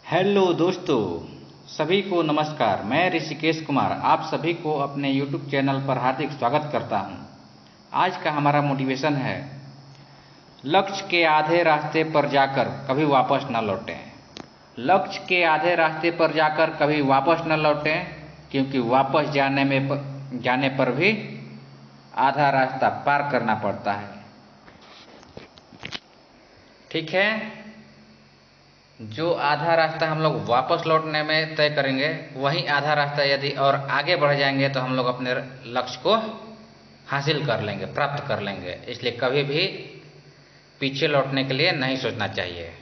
Hello दोस्तों, सभी को नमस्कार। मैं ऋषिकेश कुमार आप सभी को अपने YouTube चैनल पर हार्दिक स्वागत करता हूं। आज का हमारा मोटिवेशन है, लक्ष्य के आधे रास्ते पर जाकर कभी वापस न लौटें। लक्ष्य के आधे रास्ते पर जाकर कभी वापस न लौटें, क्योंकि वापस जाने पर भी आधा रास्ता पार करना पड़ता है। ठीक है, जो आधा रास्ता हम लोग वापस लौटने में तय करेंगे, वही आधा रास्ता यदि और आगे बढ़ जाएंगे तो हम लोग अपने लक्ष्य को हासिल कर लेंगे, प्राप्त कर लेंगे। इसलिए कभी भी पीछे लौटने के लिए नहीं सोचना चाहिए।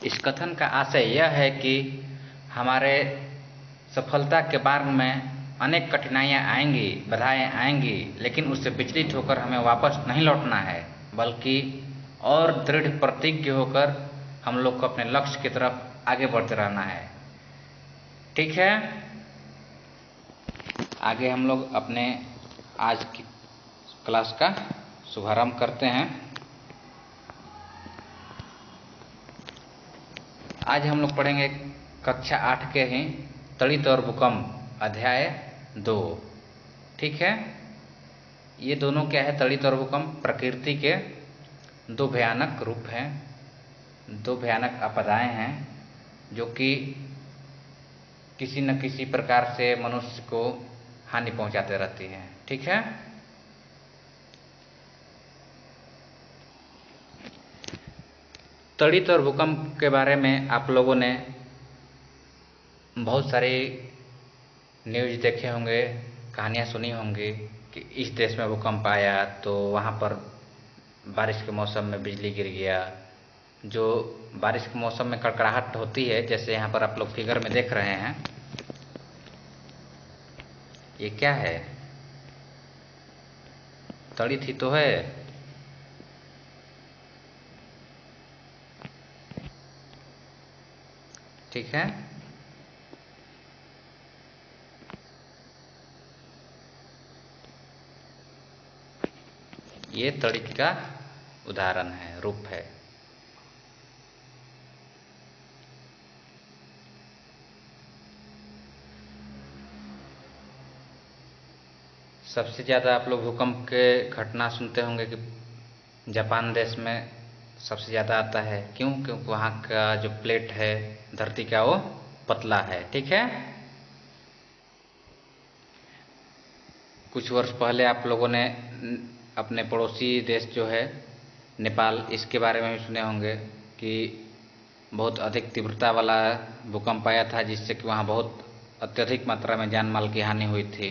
इस कथन का आशय यह है कि हमारे सफलता के मार्ग में अनेक कठिनाइयाँ आएंगी, बाधाएं आएंगी, लेकिन उससे विचलित होकर हमें वापस नहीं लौटना है, बल्कि और दृढ़ प्रतिज्ञ होकर हम लोग को अपने लक्ष्य की तरफ आगे बढ़ते रहना है। ठीक है, आगे हम लोग अपने आज की क्लास का शुभारंभ करते हैं। आज हम लोग पढ़ेंगे कक्षा 8 के ही तड़ित और भूकंप अध्याय 2। ठीक है, ये दोनों क्या है? तड़ित और भूकंप प्रकृति के दो भयानक रूप हैं, दो भयानक आपदाएं हैं जो कि किसी न किसी प्रकार से मनुष्य को हानि पहुंचाते रहती हैं। ठीक है, तड़ित और भूकंप के बारे में आप लोगों ने बहुत सारे न्यूज़ देखे होंगे, कहानियाँ सुनी होंगी कि इस देश में भूकंप आया तो वहाँ पर बारिश के मौसम में बिजली गिर गया। जो बारिश के मौसम में कड़कड़ाहट होती है, जैसे यहाँ पर आप लोग फिगर में देख रहे हैं, ये क्या है? तड़ित ही तो है। ठीक है, ये तड़ित का उदाहरण है, रूप है। सबसे ज़्यादा आप लोग भूकंप के घटना सुनते होंगे कि जापान देश में सबसे ज़्यादा आता है। क्यों? क्योंकि वहाँ का जो प्लेट है धरती का, वो पतला है। ठीक है, कुछ वर्ष पहले आप लोगों ने अपने पड़ोसी देश जो है नेपाल, इसके बारे में भी सुने होंगे कि बहुत अधिक तीव्रता वाला भूकंप आया था, जिससे कि वहाँ बहुत अत्यधिक मात्रा में जान माल की हानि हुई थी।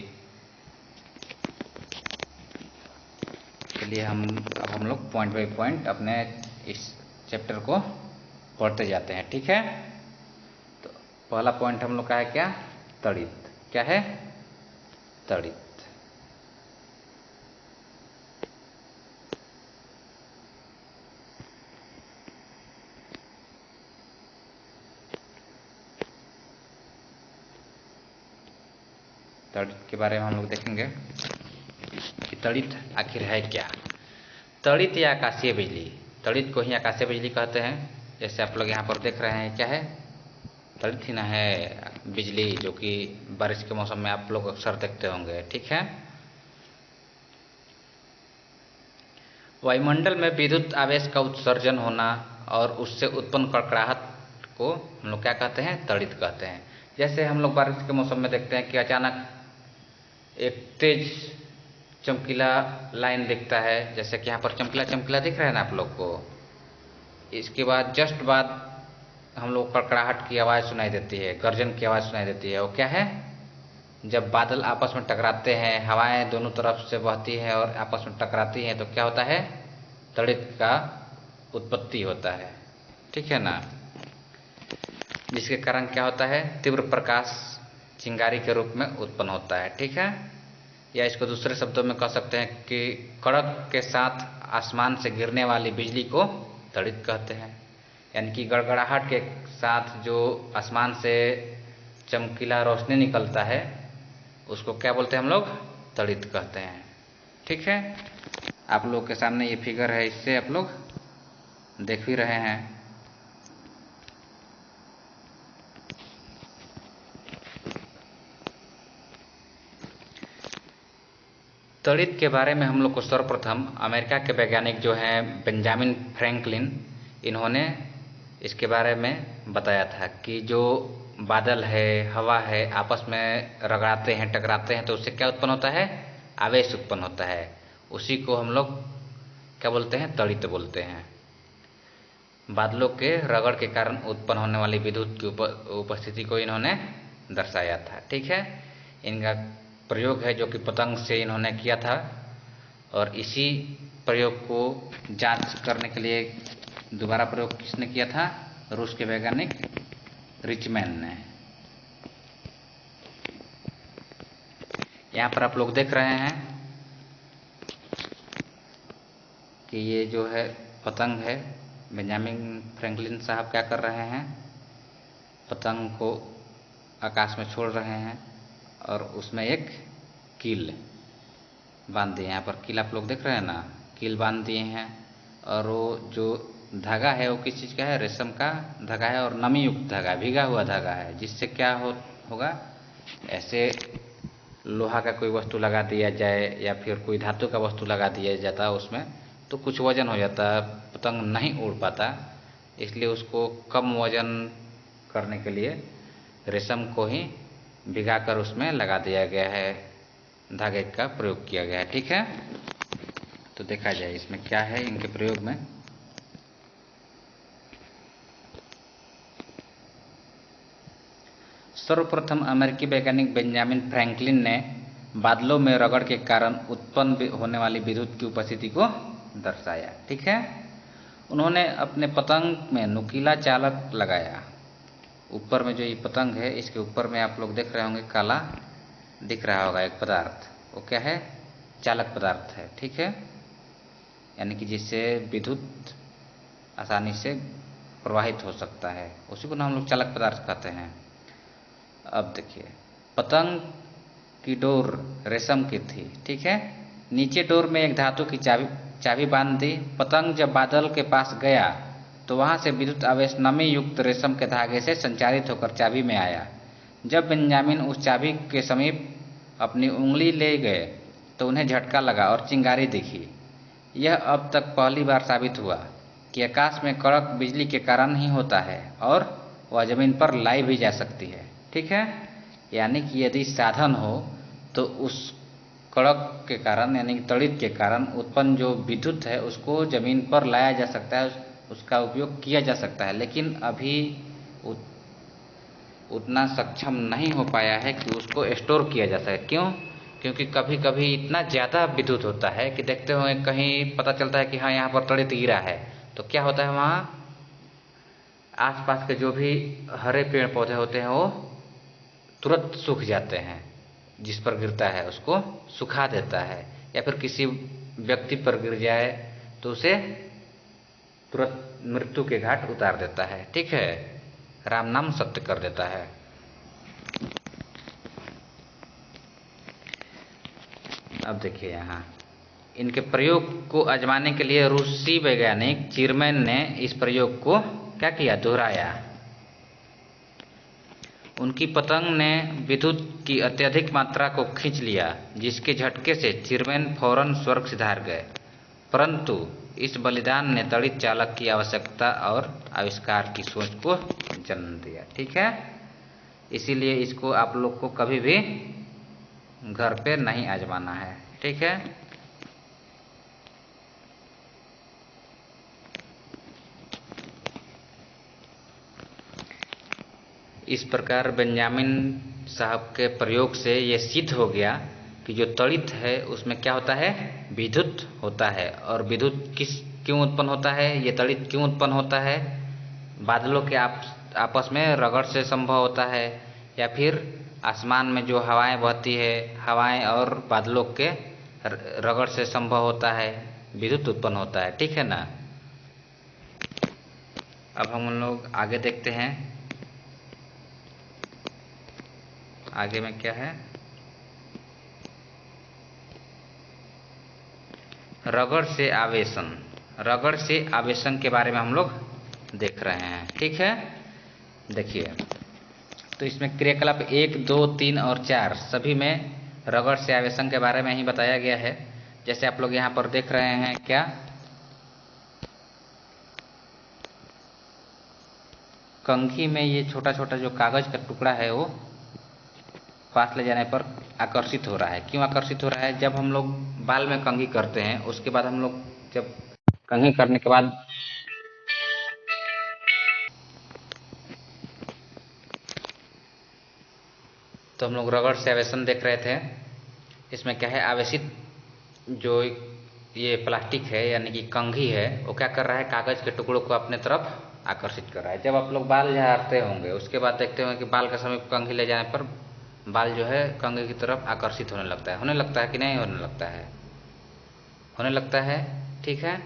चलिए अब हम लोग पॉइंट बाय पॉइंट अपने इस चैप्टर को पढ़ते जाते हैं। ठीक है, तो पहला पॉइंट हम लोग का है क्या? तड़ित। क्या है? तड़ित। तड़ित के बारे में हम लोग देखेंगे कि तड़ित आखिर है क्या। तड़ित या आकाशीय बिजली, तड़ित को ही आकाशीय बिजली कहते हैं। जैसे आप लोग यहाँ पर देख रहे हैं, क्या है? तड़ित ही ना है, बिजली, जो कि बारिश के मौसम में आप लोग अक्सर देखते होंगे। ठीक है, वायुमंडल में विद्युत आवेश का उत्सर्जन होना और उससे उत्पन्न कड़कड़ाहट को हम लोग क्या कहते हैं? तड़ित कहते हैं। जैसे हम लोग बारिश के मौसम में देखते हैं कि अचानक एक तेज चमकीला लाइन दिखता है, जैसे कि यहाँ पर चमकीला चमकीला दिख रहा है ना आप लोग को। इसके बाद जस्ट बाद हम लोग कड़कड़ाहट की आवाज़ सुनाई देती है, गर्जन की आवाज़ सुनाई देती है। वो क्या है? जब बादल आपस में टकराते हैं, हवाएं दोनों तरफ से बहती हैं और आपस में टकराती हैं, तो क्या होता है? तड़ित का उत्पत्ति होता है। ठीक है ना, जिसके कारण क्या होता है? तीव्र प्रकाश चिंगारी के रूप में उत्पन्न होता है। ठीक है, या इसको दूसरे शब्दों में कह सकते हैं कि कड़क के साथ आसमान से गिरने वाली बिजली को तड़ित कहते हैं। यानी कि गड़गड़ाहट के साथ जो आसमान से चमकीला रोशनी निकलता है, उसको क्या बोलते हैं हम लोग? तड़ित कहते हैं। ठीक है, आप लोग के सामने ये फिगर है, इससे आप लोग देख भी रहे हैं। तड़ित के बारे में हम लोग को सर्वप्रथम अमेरिका के वैज्ञानिक जो हैं बेंजामिन फ्रैंकलिन, इन्होंने इसके बारे में बताया था कि जो बादल है, हवा है, आपस में रगड़ाते हैं, टकराते हैं तो उससे क्या उत्पन्न होता है? आवेश उत्पन्न होता है। उसी को हम लोग क्या बोलते हैं? तड़ित बोलते हैं। बादलों के रगड़ के कारण उत्पन्न होने वाली विद्युत की उपस्थिति को इन्होंने दर्शाया था। ठीक है, इनका प्रयोग है जो कि पतंग से इन्होंने किया था, और इसी प्रयोग को जांच करने के लिए दोबारा प्रयोग किसने किया था? रूस के वैज्ञानिक रिचमैन ने। यहाँ पर आप लोग देख रहे हैं कि ये जो है पतंग है, बेंजामिन फ्रैंकलिन साहब क्या कर रहे हैं? पतंग को आकाश में छोड़ रहे हैं और उसमें एक कील बांध दिए। यहाँ पर कील आप लोग देख रहे हैं ना, कील बांध दिए हैं, और वो जो धागा है वो किस चीज़ का है? रेशम का धागा है, और नमी युक्त धागा, भीगा हुआ धागा है, जिससे क्या होगा? ऐसे लोहा का कोई वस्तु लगा दिया जाए या फिर कोई धातु का वस्तु लगा दिया जाता उसमें, तो कुछ वजन हो जाता, पतंग नहीं उड़ पाता। इसलिए उसको कम वजन करने के लिए रेशम को ही भिगाकर उसमें लगा दिया गया है, धागे का प्रयोग किया गया है। ठीक है, तो देखा जाए इसमें क्या है इनके प्रयोग में। सर्वप्रथम अमेरिकी वैज्ञानिक बेंजामिन फ्रैंकलिन ने बादलों में रगड़ के कारण उत्पन्न होने वाली विद्युत की उपस्थिति को दर्शाया। ठीक है, उन्होंने अपने पतंग में नुकीला चालक लगाया। ऊपर में जो ये पतंग है, इसके ऊपर में आप लोग देख रहे होंगे काला दिख रहा होगा एक पदार्थ, वो क्या है? चालक पदार्थ है। ठीक है, यानी कि जिससे विद्युत आसानी से प्रवाहित हो सकता है, उसी को हम लोग चालक पदार्थ कहते हैं। अब देखिए, पतंग की डोर रेशम की थी। ठीक है, नीचे डोर में एक धातु की चाबी बांध दी। पतंग जब बादल के पास गया तो वहां से विद्युत आवेश नमी युक्त रेशम के धागे से संचारित होकर चाबी में आया। जब बेंजामिन उस चाबी के समीप अपनी उंगली ले गए तो उन्हें झटका लगा और चिंगारी दिखी। यह अब तक पहली बार साबित हुआ कि आकाश में कड़क बिजली के कारण ही होता है और वह जमीन पर लाई भी जा सकती है। ठीक है, यानी कि यदि साधन हो तो उस कड़क के कारण यानी कि तड़ित के कारण उत्पन्न जो विद्युत है उसको जमीन पर लाया जा सकता है, उसका उपयोग किया जा सकता है, लेकिन अभी उतना सक्षम नहीं हो पाया है कि उसको स्टोर किया जा सके। क्यों? क्योंकि कभी कभी इतना ज़्यादा विद्युत होता है कि देखते हुए कहीं पता चलता है कि हाँ यहाँ पर तड़ित गिरा है, तो क्या होता है, वहाँ आसपास के जो भी हरे पेड़ पौधे होते हैं वो तुरंत सूख जाते हैं, जिस पर गिरता है उसको सुखा देता है, या फिर किसी व्यक्ति पर गिर जाए तो उसे तुरंत मृत्यु के घाट उतार देता है। ठीक है, राम नाम सत्य कर देता है। अब देखिए यहाँ इनके प्रयोग को आजमाने के लिए रूसी वैज्ञानिक चिरमैन ने इस प्रयोग को क्या किया? दोहराया। उनकी पतंग ने विद्युत की अत्यधिक मात्रा को खींच लिया, जिसके झटके से चिरमैन फौरन स्वर्ग सिधार गए। परंतु इस बलिदान ने तड़ित चालक की आवश्यकता और आविष्कार की सोच को जन्म दिया। ठीक है, इसीलिए इसको आप लोग को कभी भी घर पे नहीं आजमाना है। ठीक है, इस प्रकार बेंजामिन साहब के प्रयोग से ये सिद्ध हो गया कि जो तड़ित है उसमें क्या होता है? विद्युत होता है। और विद्युत क्यों उत्पन्न होता है? ये तड़ित क्यों उत्पन्न होता है? बादलों के आपस में रगड़ से संभव होता है, या फिर आसमान में जो हवाएं बहती है, हवाएं और बादलों के रगड़ से संभव होता है, विद्युत उत्पन्न होता है। ठीक है ना। अब हम लोग आगे देखते हैं, आगे में क्या है। रगड़ से आवेशन, रगड़ से आवेशन के बारे में हम लोग देख रहे हैं। ठीक है, देखिए तो इसमें क्रियाकलाप 1, 2, 3 और 4 सभी में रगड़ से आवेशन के बारे में ही बताया गया है। जैसे आप लोग यहाँ पर देख रहे हैं, क्या कंघी में ये छोटा छोटा जो कागज का टुकड़ा है वो पास ले जाने पर आकर्षित हो रहा है। क्यों आकर्षित हो रहा है? जब हम लोग बाल में कंघी करते हैं, उसके बाद हम लोग जब कंघी करने के बाद तो हम लोग रगड़ से आवेशन देख रहे थे। इसमें क्या है, आवेशित जो ये प्लास्टिक है यानी कि कंघी है, वो क्या कर रहा है, कागज के टुकड़ों को अपने तरफ आकर्षित कर रहा है। जब आप लोग बाल झाड़ते होंगे, उसके बाद देखते होंगे कि बाल के समीप कंघी ले जाने पर बाल जो है कंघी की तरफ आकर्षित होने लगता है कि नहीं होने लगता है? होने लगता है। ठीक है,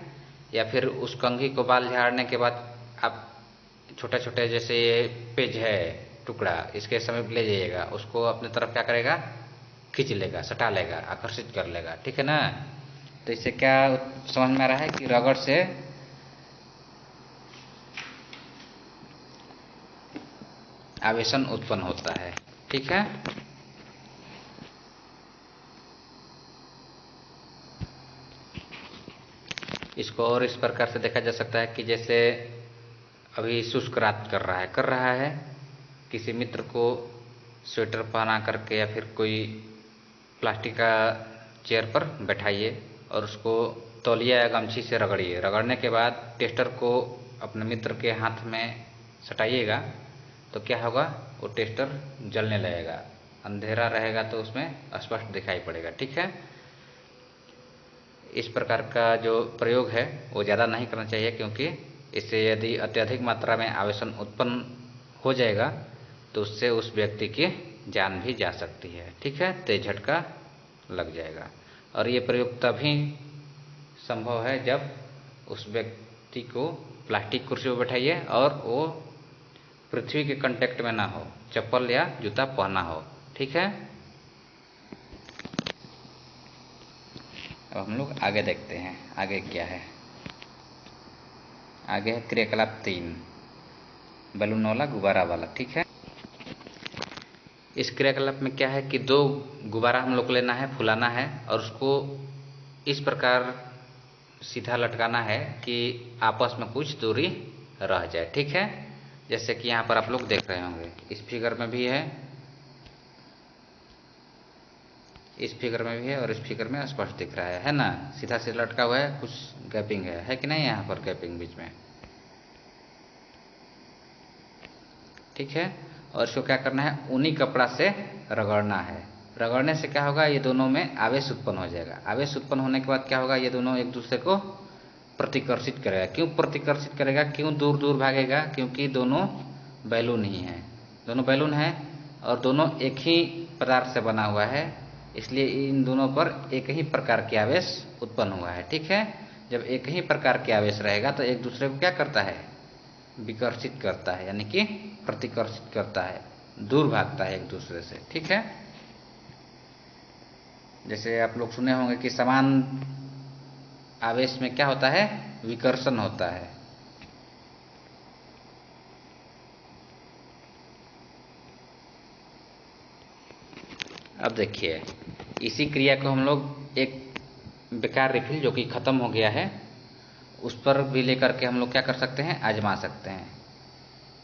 या फिर उस कंघी को बाल झाड़ने के बाद आप छोटे छोटे जैसे ये पेज है टुकड़ा, इसके समीप ले जाइएगा, उसको अपने तरफ क्या करेगा, खींच लेगा, सटा लेगा, आकर्षित कर लेगा। ठीक है ना? तो इससे क्या समझ में आ रहा है कि रगड़ से आवेशन उत्पन्न होता है। ठीक है, इसको और इस प्रकार से देखा जा सकता है कि जैसे अभी शुष्क रात कर रहा है, किसी मित्र को स्वेटर पहना करके या फिर कोई प्लास्टिक का चेयर पर बैठाइए और उसको तौलिया या गमछी से रगड़िए। रगड़ने के बाद टेस्टर को अपने मित्र के हाथ में सटाइएगा, तो क्या होगा, वो टेस्टर जलने लगेगा। अंधेरा रहेगा तो उसमें स्पष्ट दिखाई पड़ेगा। ठीक है, इस प्रकार का जो प्रयोग है वो ज़्यादा नहीं करना चाहिए, क्योंकि इससे यदि अत्यधिक मात्रा में आवेशन उत्पन्न हो जाएगा तो उससे उस व्यक्ति की जान भी जा सकती है। ठीक है, तेज झटका लग जाएगा। और ये प्रयोग तभी संभव है जब उस व्यक्ति को प्लास्टिक कुर्सी पर बैठाइए और वो पृथ्वी के कांटेक्ट में ना हो, चप्पल या जूता पहना हो। ठीक है, अब हम लोग आगे देखते हैं, आगे क्या है। आगे है क्रियाकलाप 3, बैलून वाला, गुब्बारा वाला। ठीक है, इस क्रियाकलाप में क्या है कि 2 गुब्बारा हम लोग को लेना है, फुलाना है और उसको इस प्रकार सीधा लटकाना है कि आपस में कुछ दूरी रह जाए। ठीक है, जैसे कि यहाँ पर आप लोग देख रहे होंगे, इस फिगर में भी है, इस फिगर में भी है और इस फिगर में स्पष्ट दिख रहा है ना? सीधा से लटका हुआ है, कुछ गैपिंग है कि नहीं? यहाँ पर गैपिंग बीच में। ठीक है, और इसको क्या करना है, ऊनी कपड़ा से रगड़ना है। रगड़ने से क्या होगा, ये दोनों में आवेश उत्पन्न हो जाएगा। आवेश उत्पन्न होने के बाद क्या होगा, ये दोनों एक दूसरे को प्रतिकर्षित करेगा। क्यों प्रतिकर्षित करेगा, क्यों दूर दूर भागेगा? क्योंकि दोनों बैलून ही हैं, दोनों बैलून हैं और दोनों एक ही पदार्थ से बना हुआ है, इसलिए इन दोनों पर एक ही प्रकार के आवेश उत्पन्न हुआ है। ठीक है, जब एक ही प्रकार के आवेश रहेगा तो एक दूसरे को क्या करता है, विकर्षित करता है, यानी कि प्रतिकर्षित करता है, दूर भागता है एक दूसरे से। ठीक है, जैसे आप लोग सुने होंगे कि समान आवेश में क्या होता है, विकर्षण होता है। अब देखिए, इसी क्रिया को हम लोग एक बेकार रिफिल जो कि खत्म हो गया है, उस पर भी लेकर के हम लोग क्या कर सकते हैं, आजमा सकते हैं।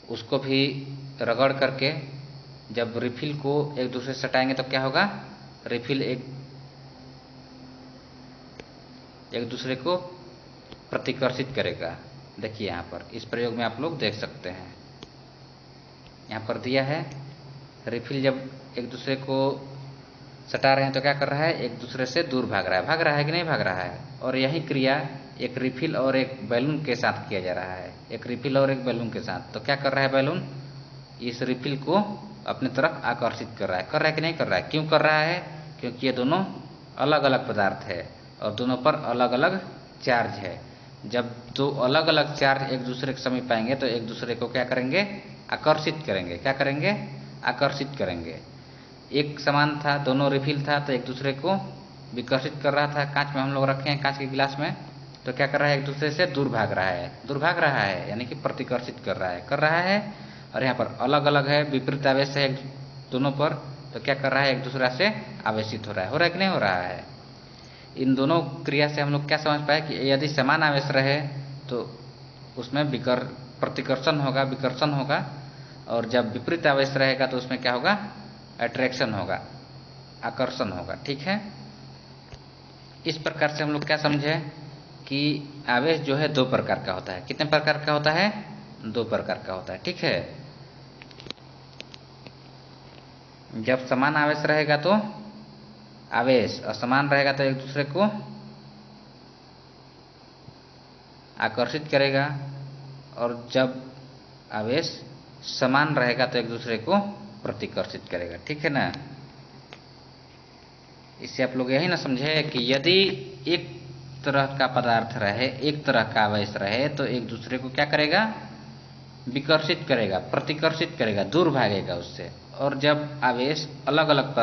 उसको भी रगड़ करके जब रिफिल को एक दूसरे से सटाएंगे तो क्या होगा, रिफिल एक दूसरे को प्रतिकर्षित करेगा। देखिए यहाँ पर इस प्रयोग में आप लोग देख सकते हैं, यहाँ पर दिया है, रिफिल जब एक दूसरे को सटा रहे हैं तो क्या कर रहा है, एक दूसरे से दूर भाग रहा है कि नहीं भाग रहा है। और यही क्रिया एक रिफिल और एक बैलून के साथ किया जा रहा है, एक रिफिल और एक बैलून के साथ। तो क्या कर रहा है, बैलून इस रिफिल को अपने तरफ आकर्षित कर रहा है कि नहीं कर रहा है? क्यों कर रहा है, क्योंकि ये दोनों अलग अलग पदार्थ है और दोनों पर अलग अलग चार्ज है। जब दो अलग अलग चार्ज एक दूसरे के समीप आएंगे तो एक दूसरे को क्या करेंगे, आकर्षित करेंगे। क्या करेंगे, आकर्षित करेंगे। एक समान था, दोनों रिफिल था तो एक दूसरे को विकर्षित कर रहा था, कांच में हम लोग रखे हैं कांच के गिलास में, तो क्या कर रहा है, एक दूसरे से दूर भाग रहा है यानी कि प्रतिकर्षित कर रहा है। और यहाँ पर अलग अलग है, विपरीत आवेश है दोनों पर, तो क्या कर रहा है, एक दूसरे से आवेशित हो रहा है कि नहीं हो रहा है। इन दोनों क्रिया से हम लोग क्या समझ पाए कि यदि समान आवेश रहे तो उसमें प्रतिकर्षण होगा, विकर्षण होगा, और जब विपरीत आवेश रहेगा तो उसमें क्या होगा, अट्रैक्शन होगा, आकर्षण होगा। ठीक है, इस प्रकार से हम लोग क्या समझे कि आवेश जो है दो प्रकार का होता है। कितने प्रकार का होता है, दो प्रकार का होता है। ठीक है, जब समान आवेश रहेगा तो आवेश असमान रहेगा तो एक दूसरे को आकर्षित करेगा, और जब आवेश समान रहेगा तो एक दूसरे को प्रतिकर्षित करेगा। ठीक है ना। इससे आप लोग यही ना समझे कि यदि एक तरह का पदार्थ रहे, एक तरह का आवेश रहे, तो एक दूसरे को क्या करेगा, विकर्षित करेगा, प्रतिकर्षित करेगा, दूर भागेगा उससे। और जब आवेश अलग अलग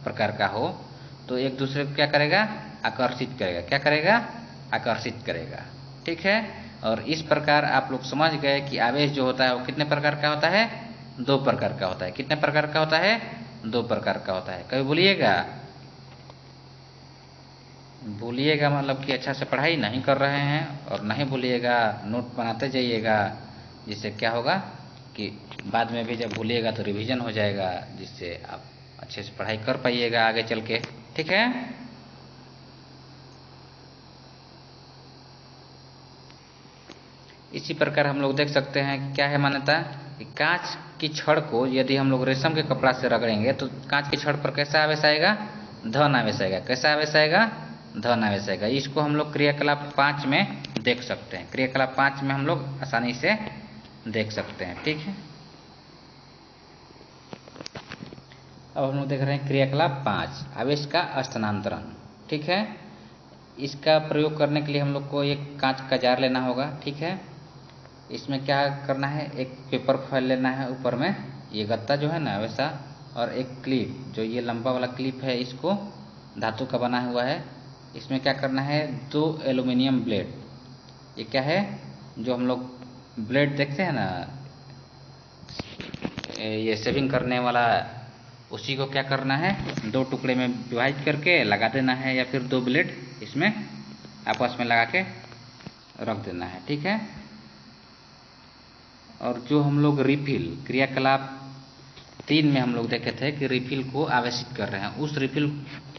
प्रकार का हो तो एक दूसरे को क्या करेगा, आकर्षित करेगा। क्या करेगा, आकर्षित करेगा। ठीक है, और इस प्रकार आप लोग समझ गए कि आवेश जो होता है वो कितने प्रकार का होता है, दो प्रकार का होता है। कितने प्रकार का होता है, दो प्रकार का होता है। कभी भूलिएगा मतलब कि अच्छा से पढ़ाई नहीं कर रहे हैं, और नहीं भूलिएगा, नोट बनाते जाइएगा, जिससे क्या होगा कि बाद में भी जब भूलिएगा तो रिवीजन हो जाएगा, जिससे आप अच्छे से पढ़ाई कर पाइएगा आगे चल के। ठीक है, इसी प्रकार हम लोग देख सकते हैं कि क्या है मान्यता कि कांच की छड़ को यदि हम लोग रेशम के कपड़ा से रगड़ेंगे तो कांच की छड़ पर कैसा आवेश आएगा, धन आवेश आएगा। कैसा आवेश आएगा, धन आवेश आएगा। इसको हम लोग क्रियाकलाप 5 में देख सकते हैं। क्रियाकलाप 5 में हम लोग आसानी से देख सकते हैं। ठीक है, अब हम लोग देख रहे हैं क्रियाकलाप 5, आवेश का स्थानांतरण। ठीक है, इसका प्रयोग करने के लिए हम लोग को एक कांच का जार लेना होगा। ठीक है, इसमें क्या करना है, एक पेपर फॉइल लेना है, ऊपर में ये गत्ता जो है ना वैसा, और एक क्लिप, जो ये लंबा वाला क्लिप है, इसको धातु का बना हुआ है। इसमें क्या करना है, 2 एल्युमिनियम ब्लेड, ये क्या है, जो हम लोग ब्लेड देखते हैं ना, ये शेविंग करने वाला, उसी को क्या करना है, 2 टुकड़े में विभाजित करके लगा देना है, या फिर 2 ब्लेड इसमें आपस में लगा के रख देना है। ठीक है, और जो हम लोग रिफिल क्रियाकलाप 3 में हम लोग देखे थे कि रिफिल को आवेशित कर रहे हैं, उस रिफिल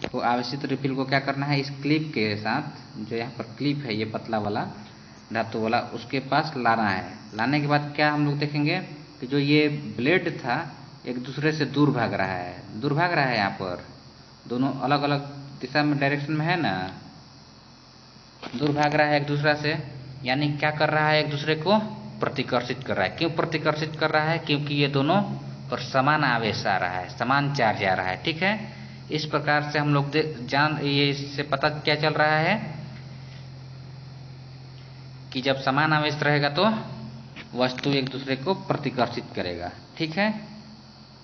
को, आवेशित रिफिल को क्या करना है, इस क्लिप के साथ, जो यहाँ पर क्लिप है ये पतला वाला धातु वाला, उसके पास लाना है। लाने के बाद क्या हम लोग देखेंगे कि जो ये ब्लेड था एक दूसरे से दूर भाग रहा है, यहाँ पर दोनों अलग अलग दिशा में, डायरेक्शन में है ना, दूर भाग रहा है एक दूसरा से, यानी क्या कर रहा है, एक दूसरे को प्रतिकर्षित कर रहा है। क्यों प्रतिकर्षित कर रहा है, क्योंकि ये दोनों पर समान आवेश आ रहा है, समान चार्ज आ रहा है। ठीक है, इस प्रकार से हम लोग ये इससे पता क्या चल रहा है कि जब समान आवेश रहेगा तो वस्तु एक दूसरे को प्रतिकर्षित करेगा। ठीक है,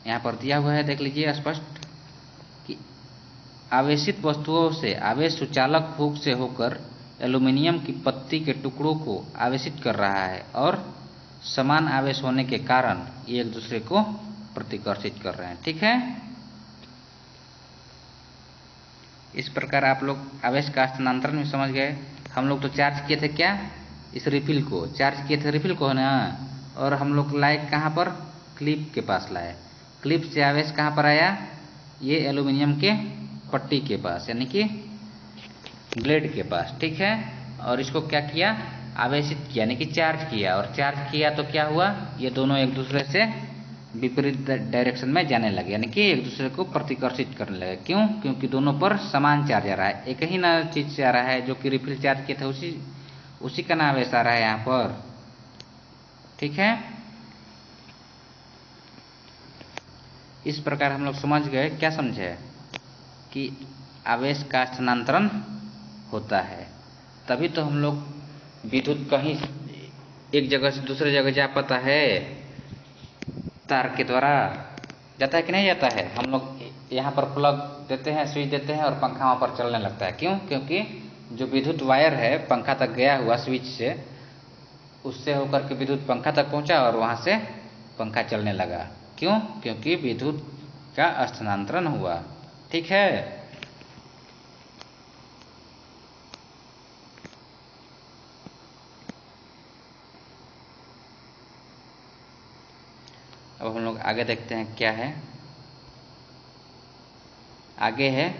यहाँ पर दिया हुआ है, देख लीजिए स्पष्ट कि आवेशित वस्तुओं से आवेश सुचालक हुक से होकर एल्युमिनियम की पत्ती के टुकड़ों को आवेशित कर रहा है, और समान आवेश होने के कारण ये एक दूसरे को प्रतिकर्षित कर रहे हैं। ठीक है, इस प्रकार आप लोग आवेश का स्थानांतरण भी समझ गए। हम लोग तो चार्ज किए थे क्या, इस रिफिल को चार्ज किए थे, रिफिल को है ना, और हम लोग लाए कहाँ पर, क्लिप के पास लाए। क्लिप से आवेश कहाँ पर आया, ये एल्युमिनियम के पट्टी के पास, यानी कि ब्लेड के पास। ठीक है, और इसको क्या किया, आवेशित किया, यानी कि चार्ज किया, और चार्ज किया तो क्या हुआ, ये दोनों एक दूसरे से विपरीत डायरेक्शन में जाने लगे, यानी कि एक दूसरे को प्रतिकर्षित करने लगे। क्यों, क्योंकि दोनों पर समान चार्ज आ रहा है, एक ही ना चीज से आ रहा है, जो कि रिफिल चार्ज किया था उसी का ना आवेश आ रहा है यहाँ पर। ठीक है, इस प्रकार हम लोग समझ गए, क्या समझे कि आवेश का स्थानांतरण होता है, तभी तो हम लोग विद्युत कहीं एक जगह से दूसरे जगह जा पाता है, तार के द्वारा जाता है कि नहीं जाता है। हम लोग यहाँ पर प्लग देते हैं, स्विच देते हैं और पंखा वहाँ पर चलने लगता है। क्यों? क्योंकि जो विद्युत वायर है पंखा तक गया हुआ स्विच से, उससे होकर के विद्युत पंखा तक पहुंचा और वहाँ से पंखा चलने लगा। क्यों? क्योंकि विद्युत का स्थानांतरण हुआ। ठीक है। अब हम लोग आगे देखते हैं क्या है। आगे है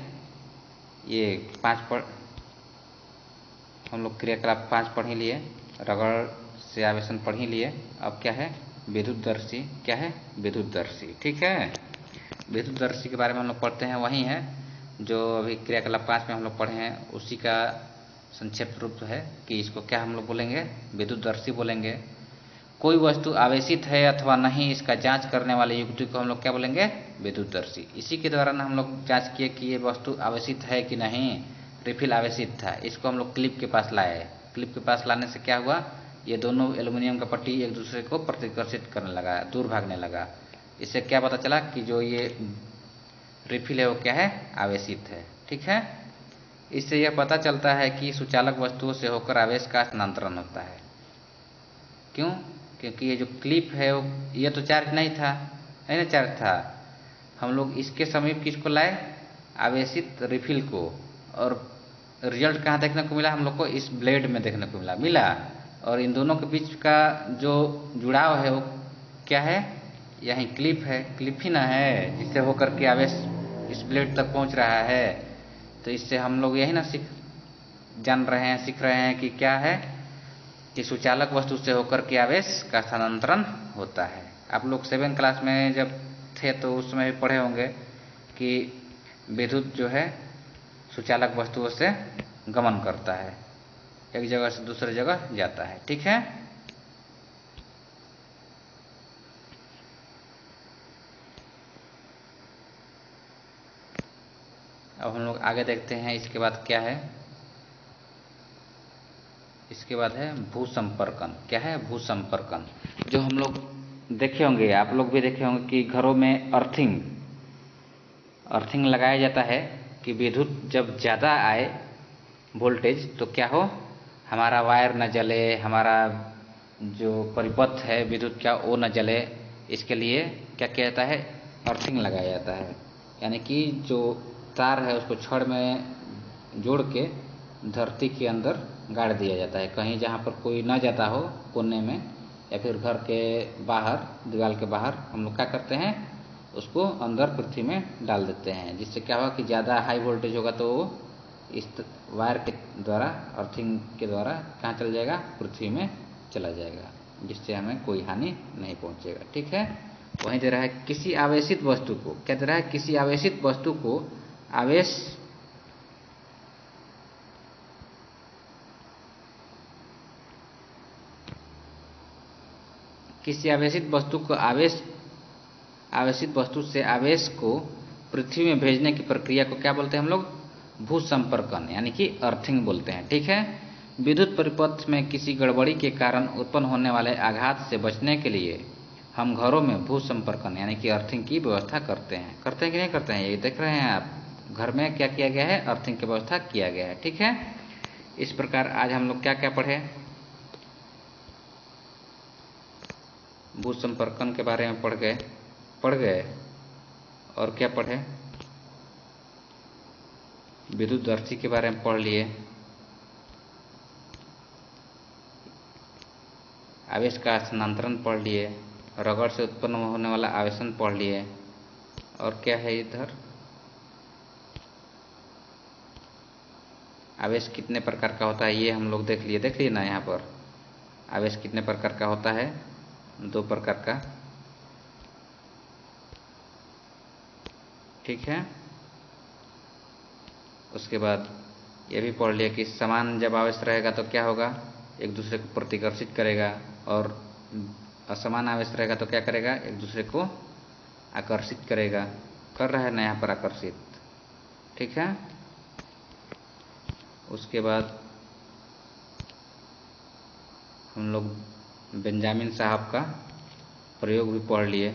ये 5 पर हम लोग क्रियाकलाप 5 पढ़ ही लिए, रगड़ से आवेशन पढ़ ही लिए। अब क्या है? विद्युतदर्शी। क्या है? विद्युतदर्शी। ठीक है। विद्युतदर्शी के बारे में हम लोग पढ़ते हैं, वही है जो अभी क्रियाकलाप 5 में हम लोग पढ़े हैं, उसी का संक्षिप्त रूप है कि इसको क्या हम लोग बोलेंगे? विद्युतदर्शी बोलेंगे। कोई वस्तु आवेशित है अथवा नहीं, इसका जांच करने वाले युक्ति को हम लोग क्या बोलेंगे? विद्युतदर्शी। इसी के द्वारा हम लोग जांच किए कि ये वस्तु आवेशित है कि नहीं। रिफिल आवेशित था, इसको हम लोग क्लिप के पास लाए। क्लिप के पास लाने से क्या हुआ? ये दोनों एल्युमिनियम का पट्टी एक दूसरे को प्रतिकर्षित करने लगा, दूर भागने लगा। इससे क्या पता चला कि जो ये रिफिल है वो क्या है? आवेशित है। ठीक है। इससे यह पता चलता है कि सुचालक वस्तुओं से होकर आवेश का स्थानांतरण होता है। क्यों? क्योंकि ये जो क्लिप है वो ये तो चार्ज नहीं था, है ना, चार्ज था। हम लोग इसके समीप किसको लाए? आवेशित रिफिल को। और रिजल्ट कहाँ देखने को मिला? हम लोग को इस ब्लेड में देखने को मिला। और इन दोनों के बीच का जो जुड़ाव है वो क्या है? यही क्लिप है, क्लिप ही ना है, जिससे होकर के आवेश इस ब्लेड तक पहुंच रहा है। तो इससे हम लोग यही ना सीख रहे हैं कि क्या है कि सुचालक वस्तु से होकर के आवेश का स्थानांतरण होता है। आप लोग 7 क्लास में जब थे तो उस समय भी पढ़े होंगे कि विद्युत जो है सुचालक वस्तुओं से गमन करता है, एक जगह से दूसरी जगह जाता है। ठीक है। अब हम लोग आगे देखते हैं इसके बाद क्या है। इसके बाद है भूसंपर्कन। क्या है? भूसंपर्कन। जो हम लोग देखे होंगे, आप लोग भी देखे होंगे कि घरों में अर्थिंग लगाया जाता है कि विद्युत जब ज़्यादा आए वोल्टेज तो क्या हो? हमारा वायर न जले, हमारा जो परिपथ है विद्युत का वो न जले। इसके लिए क्या किया जाता है? अर्थिंग लगाया जाता है। यानी कि जो तार है उसको छड़ में जोड़ के धरती के अंदर गाड़ दिया जाता है, कहीं जहाँ पर कोई न जाता हो कोने में, या फिर घर के बाहर दीवार के बाहर हम लोग क्या करते हैं? उसको अंदर पृथ्वी में डाल देते हैं। जिससे क्या होगा कि ज़्यादा हाई वोल्टेज होगा तो वो इस वायर के द्वारा, अर्थिंग के द्वारा कहाँ चल जाएगा? पृथ्वी में चला जाएगा, जिससे हमें कोई हानि नहीं पहुँचेगा। ठीक है। वहीं दे रहा है किसी आवेशित वस्तु को, क्या दे रहा है? किसी आवेशित वस्तु को आवेश किसी आवेशित वस्तु को आवेशित वस्तु से आवेश को पृथ्वी में भेजने की प्रक्रिया को क्या बोलते हैं हम लोग? भूसंपर्कन, यानी कि अर्थिंग बोलते हैं। ठीक है। विद्युत परिपथ में किसी गड़बड़ी के कारण उत्पन्न होने वाले आघात से बचने के लिए हम घरों में भूसंपर्कन यानी कि अर्थिंग की व्यवस्था करते हैं। करते हैं कि नहीं करते हैं? ये देख रहे हैं आप, घर में क्या किया गया है? अर्थिंग की व्यवस्था किया गया है। ठीक है। इस प्रकार आज हम लोग क्या क्या पढ़े? भूसंपर्कन के बारे में पढ़ गए। और क्या पढ़े? विद्युतदर्शी के बारे में पढ़ लिए। आवेश का स्थानांतरण पढ़ लिए। रगड़ से उत्पन्न होने वाला आवेशन पढ़ लिए। और क्या है इधर? आवेश कितने प्रकार का होता है ये हम लोग देख लिए ना। यहाँ पर आवेश कितने प्रकार का होता है? 2 प्रकार का। ठीक है। उसके बाद ये भी पढ़ लिया कि समान जब आवेश रहेगा तो क्या होगा? एक दूसरे को प्रतिकर्षित करेगा, और असमान आवेश रहेगा तो क्या करेगा? एक दूसरे को आकर्षित करेगा। कर रहा है ना यहाँ पर आकर्षित। ठीक है। उसके बाद हम लोग बेंजामिन साहब का प्रयोग भी पढ़ लिए।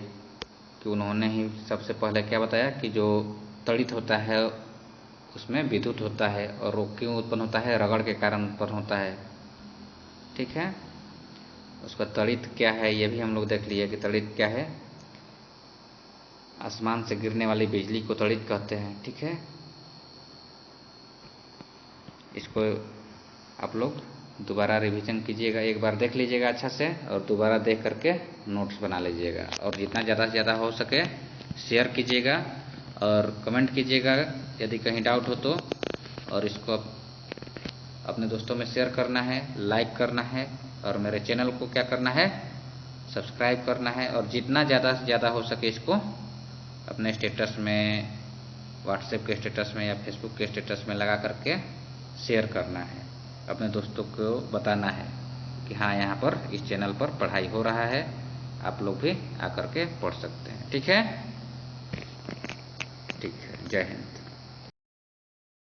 कि उन्होंने ही सबसे पहले क्या बताया कि जो तड़ित होता है उसमें विद्युत होता है, और वो क्यों उत्पन्न होता है, रगड़ के कारण उत्पन्न होता है। ठीक है, उसका तड़ित क्या है ये भी हम लोग देख लिए कि तड़ित क्या है, आसमान से गिरने वाली बिजली को तड़ित कहते हैं। ठीक है, इसको आप लोग दोबारा रिवीजन कीजिएगा, एक बार देख लीजिएगा अच्छा से, और दोबारा देख करके नोट्स बना लीजिएगा, और जितना ज़्यादा से ज़्यादा हो सके शेयर कीजिएगा और कमेंट कीजिएगा यदि कहीं डाउट हो तो, और इसको अपने दोस्तों में शेयर करना है, लाइक करना है, और मेरे चैनल को क्या करना है, सब्सक्राइब करना है, और जितना ज़्यादा से ज़्यादा हो सके इसको अपने स्टेटस में, व्हाट्सएप के स्टेटस में या फेसबुक के स्टेटस में लगा करके शेयर करना है, अपने दोस्तों को बताना है कि हाँ यहाँ पर इस चैनल पर पढ़ाई हो रहा है, आप लोग भी आकर के पढ़ सकते हैं। ठीक है, ठीक है, जय हिंद।